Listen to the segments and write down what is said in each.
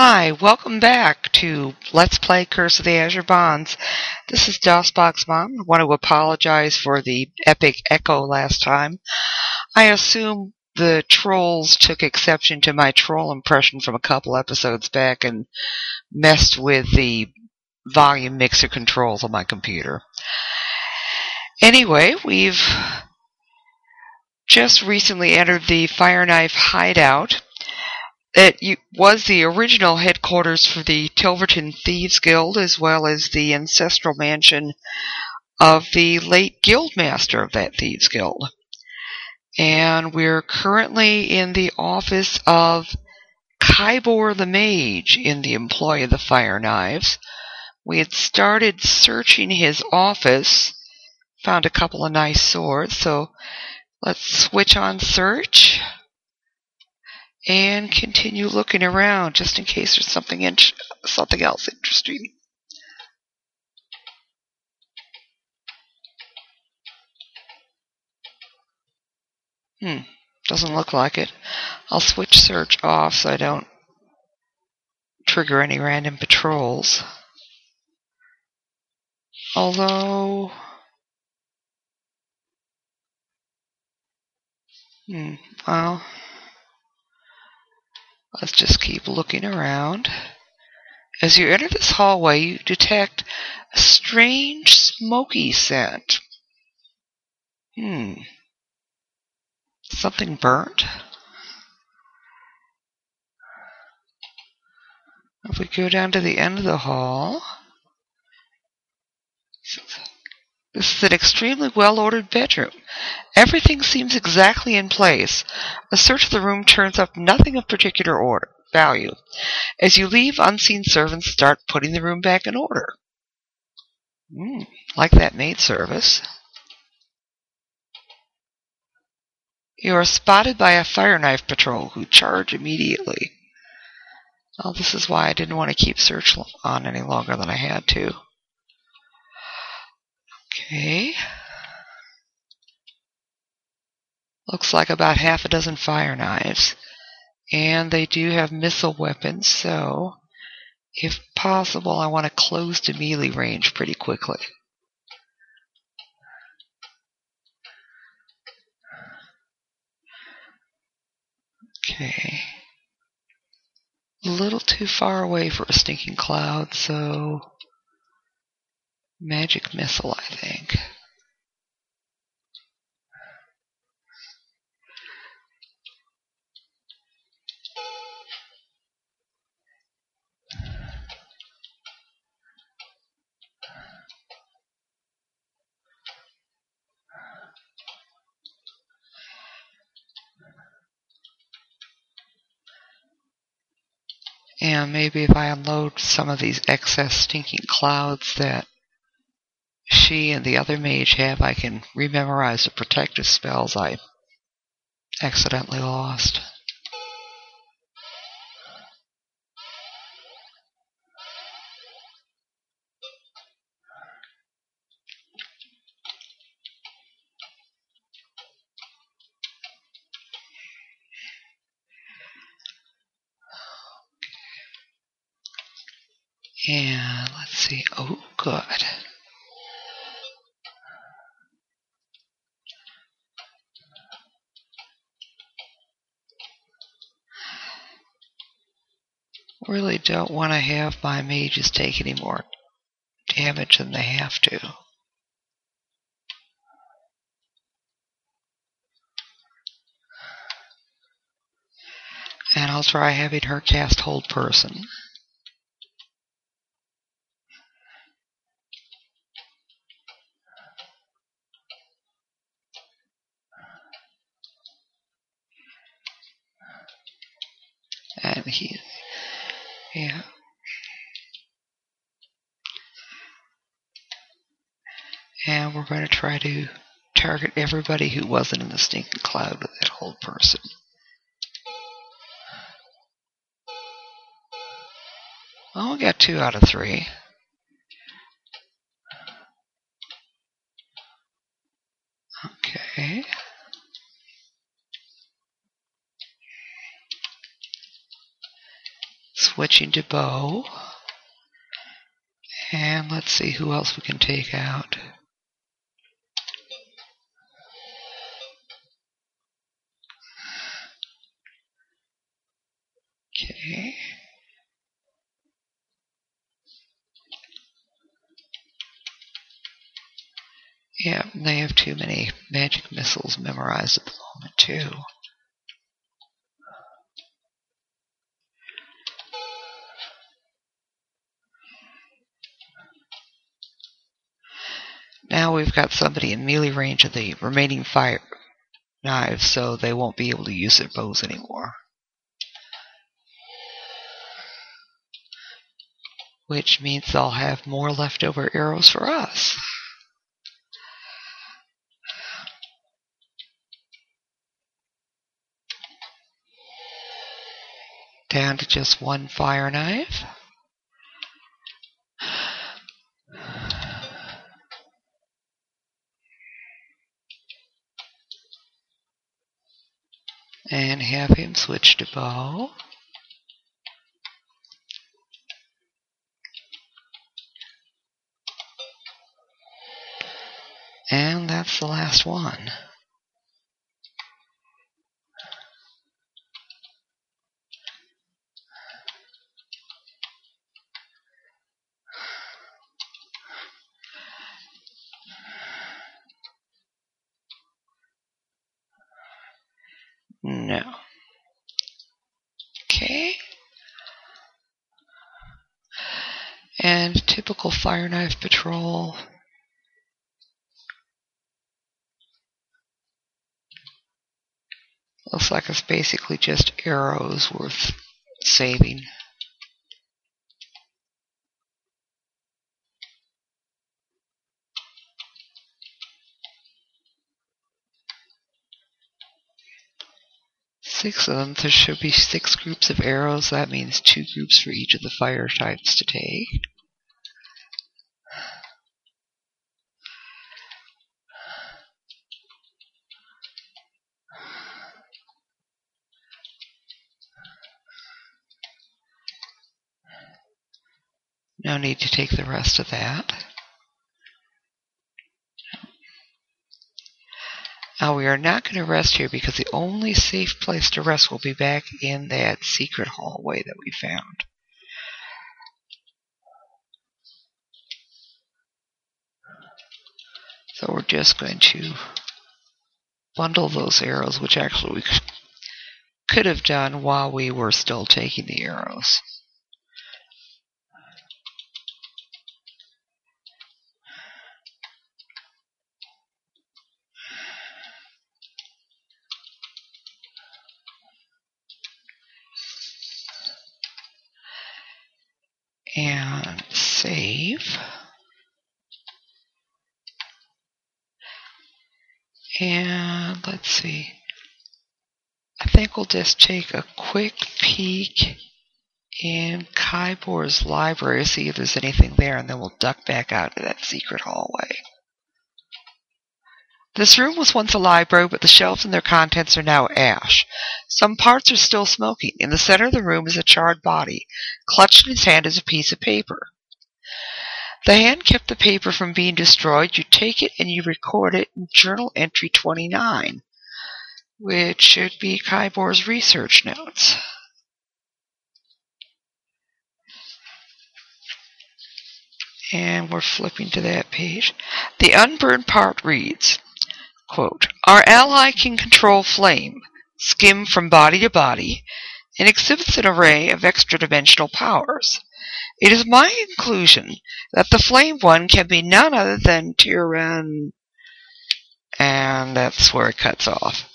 Hi, welcome back to Let's Play Curse of the Azure Bonds. This is DOSBox Mom. I want to apologize for the epic echo last time. I assume the trolls took exception to my troll impression from a couple episodes back and messed with the volume mixer controls on my computer. Anyway, we've just recently entered the Fire Knives Hideout. It was the original headquarters for the Tilverton Thieves Guild, as well as the ancestral mansion of the late guildmaster of that Thieves Guild. And we're currently in the office of Kybor the Mage in the employ of the Fire Knives. We had started searching his office, found a couple of nice swords, so let's switch on search and continue looking around just in case there's something else interesting. Doesn't look like it. I'll switch search off so I don't trigger any random patrols. Although, well, let's just keep looking around. As you enter this hallway, you detect a strange smoky scent. Something burnt? If we go down to the end of the hall, this is an extremely well-ordered bedroom. Everything seems exactly in place. A search of the room turns up nothing of particular value. As you leave, unseen servants start putting the room back in order. Like that maid service. You are spotted by a fire knife patrol who charge immediately. Well, this is why I didn't want to keep search on any longer than I had to. Okay. Looks like about half a dozen fire knives. And they do have missile weapons, so if possible, I want to close to melee range pretty quickly. Okay. A little too far away for a stinking cloud, so magic missile, I think. And maybe if I unload some of these excess stinking clouds that she and the other mage have, I can rememorize the protective spells I accidentally lost. And let's see. Oh, good. Really don't want to have my mages take any more damage than they have to. And I'll try having her cast Hold Person. And yeah. And we're going to try to target everybody who wasn't in the stinking cloud with that Hold Person. Well, we got 2 out of 3. Okay. switching to bow. And let's see who else we can take out. Okay. Yeah, they have too many magic missiles memorized at the moment, too. Now we've got somebody in melee range of the remaining fire knives, so they won't be able to use their bows anymore. Which means they'll have more leftover arrows for us. Down to just one fire knife. And have him switch to bow. And that's the last one. No. Okay. And typical fire knife patrol. Looks like it's basically just arrows worth saving. Six of them. There should be 6 groups of arrows. That means 2 groups for each of the fire types to take. No need to take the rest of that. Now we are not going to rest here because the only safe place to rest will be back in that secret hallway that we found. So we're just going to bundle those arrows, which actually we could have done while we were still taking the arrows. And save. And let's see. I think we'll just take a quick peek in Kybor's library, see if there's anything there, and then we'll duck back out to that secret hallway. This room was once a library, but the shelves and their contents are now ash. Some parts are still smoking. In the center of the room is a charred body. Clutched in his hand is a piece of paper. The hand kept the paper from being destroyed. You take it and you record it in Journal Entry 29, which should be Kybor's research notes. And we're flipping to that page. The unburned part reads, quote, "Our ally can control flame, skim from body to body, and exhibits an array of extra-dimensional powers. It is my conclusion that the Flame One can be none other than Tyrann..." And that's where it cuts off.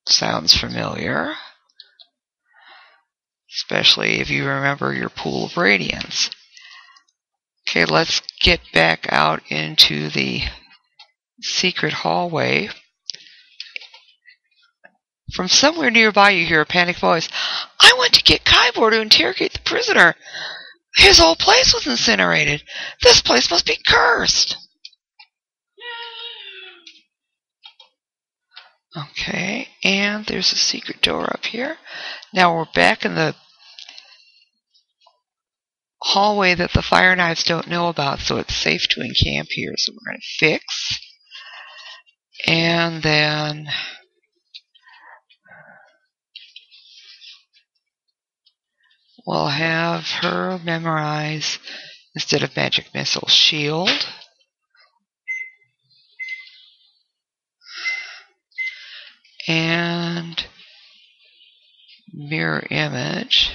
Sounds familiar. Especially if you remember your pool of radiance. Okay, let's get back out into the secret hallway. From somewhere nearby you hear a panicked voice. "I went to get Kybor to interrogate the prisoner. His whole place was incinerated. This place must be cursed." Okay, and there's a secret door up here. Now we're back in the hallway that the Fire Knives don't know about, so it's safe to encamp here. So we're going to fix. And then we'll have her memorize, instead of magic missile, shield. And mirror image.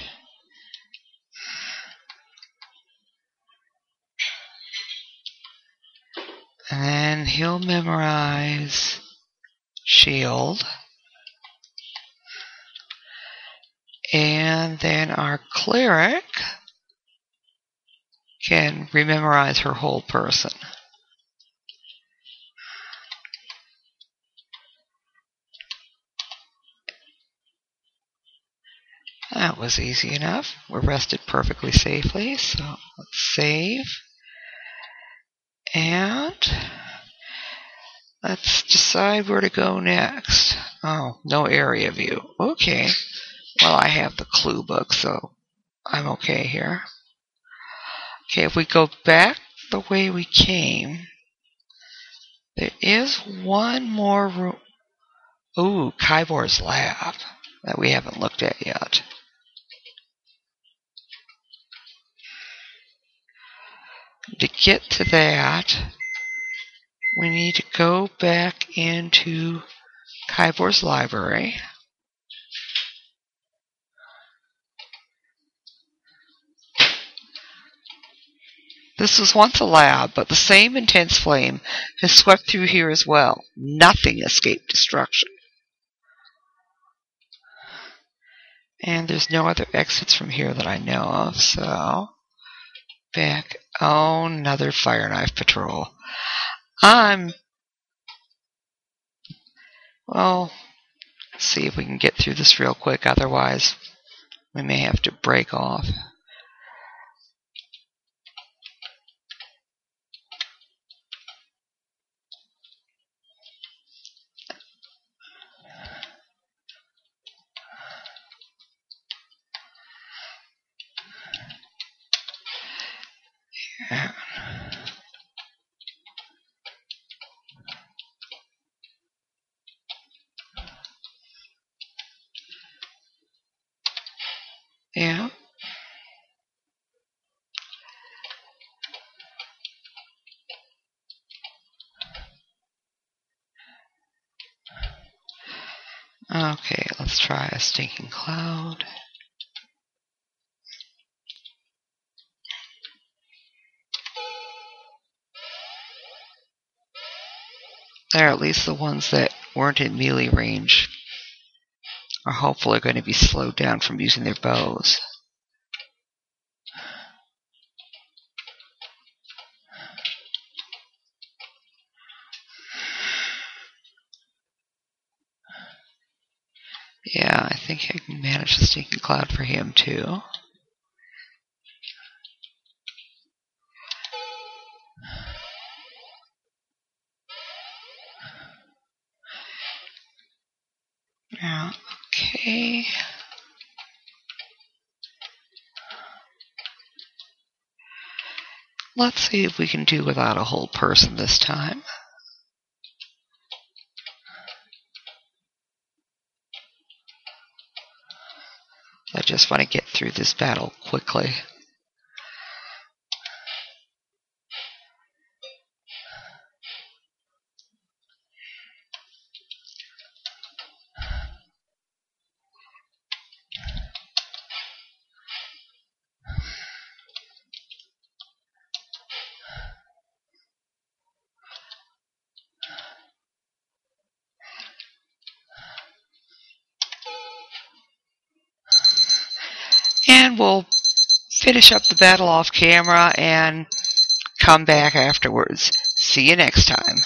And then he'll memorize shield. And then our cleric can rememorize her whole person. That was easy enough. We're rested perfectly safely, so let's save. And let's decide where to go next. Oh, no area view. Okay. Well, I have the clue book, so I'm okay here. Okay, if we go back the way we came, there is one more room. Ooh, Kybor's lab that we haven't looked at yet. To get to that, we need to go back into Kybor's library. This was once a lab, but the same intense flame has swept through here as well. Nothing escaped destruction. And there's no other exits from here that I know of, so back. Oh, another Fire Knife patrol. Well, let's see if we can get through this real quick, otherwise we may have to break off. Yeah. Yeah. Okay, let's try a stinking cloud. There, at least the ones that weren't in melee range are hopefully going to be slowed down from using their bows. Yeah, I think I can manage the stinking cloud for him too. Yeah, okay. Let's see if we can do without a whole person this time. I just want to get through this battle quickly. And we'll finish up the battle off camera and come back afterwards. See you next time.